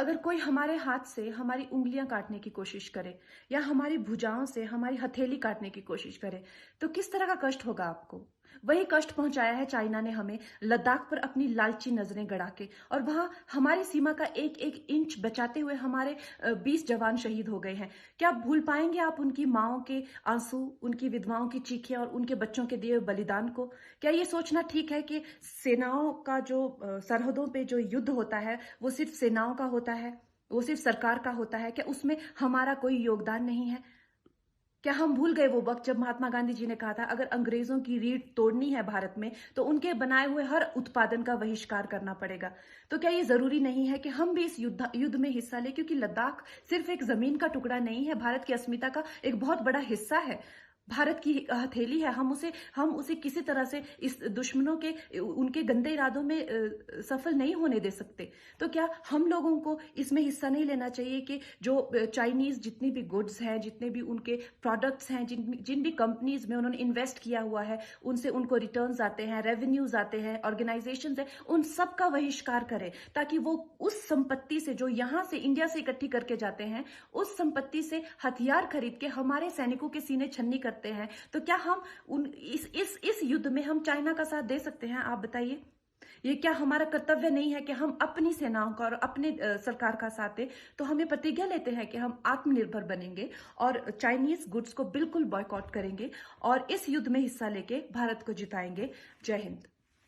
अगर कोई हमारे हाथ से हमारी उंगलियां काटने की कोशिश करे या हमारी भुजाओं से हमारी हथेली काटने की कोशिश करे तो किस तरह का कष्ट होगा आपको। वही कष्ट पहुंचाया है चाइना ने हमें लद्दाख पर अपनी लालची नजरें गड़ा के, और वहां हमारी सीमा का एक एक इंच बचाते हुए हमारे 20 जवान शहीद हो गए हैं। क्या भूल पाएंगे आप उनकी माओं के आंसू, उनकी विधवाओं की चीखें और उनके बच्चों के दिए हुए बलिदान को? क्या ये सोचना ठीक है कि सेनाओं का जो सरहदों पे जो युद्ध होता है वो सिर्फ सेनाओं का होता है, वो सिर्फ सरकार का होता है? क्या उसमें हमारा कोई योगदान नहीं है? क्या हम भूल गए वो वक्त जब महात्मा गांधी जी ने कहा था अगर अंग्रेजों की रीढ़ तोड़नी है भारत में तो उनके बनाए हुए हर उत्पादन का बहिष्कार करना पड़ेगा? तो क्या ये जरूरी नहीं है कि हम भी इस युद्ध में हिस्सा लें, क्योंकि लद्दाख सिर्फ एक जमीन का टुकड़ा नहीं है, भारत की अस्मिता का एक बहुत बड़ा हिस्सा है, भारत की हथेली है। हम उसे किसी तरह से इस दुश्मनों के उनके गंदे इरादों में सफल नहीं होने दे सकते। तो क्या हम लोगों को इसमें हिस्सा नहीं लेना चाहिए कि जो चाइनीज जितनी भी गुड्स हैं, जितने भी उनके प्रोडक्ट्स हैं, जिन जिन भी कंपनीज में उन्होंने इन्वेस्ट किया हुआ है, उनसे उनको रिटर्न्स आते हैं, रेवेन्यूज आते हैं, ऑर्गेनाइजेशंस हैं, उन सब का बहिष्कार करें, ताकि वो उस संपत्ति से जो यहाँ से इंडिया से इकट्ठी करके जाते हैं, उस संपत्ति से हथियार खरीद के हमारे सैनिकों के सीने छन्नी करते हैं। तो क्या हम उन इस युद्ध में हम चाइना का साथ दे सकते हैं? आप बताइए। ये क्या हमारा कर्तव्य नहीं है कि हम अपनी सेनाओं का और अपने सरकार का साथ दें? तो हमें प्रतिज्ञा लेते हैं कि हम आत्मनिर्भर बनेंगे और चाइनीज गुड्स को बिल्कुल बॉयकॉट करेंगे और इस युद्ध में हिस्सा लेके भारत को जिताएंगे। जय हिंद।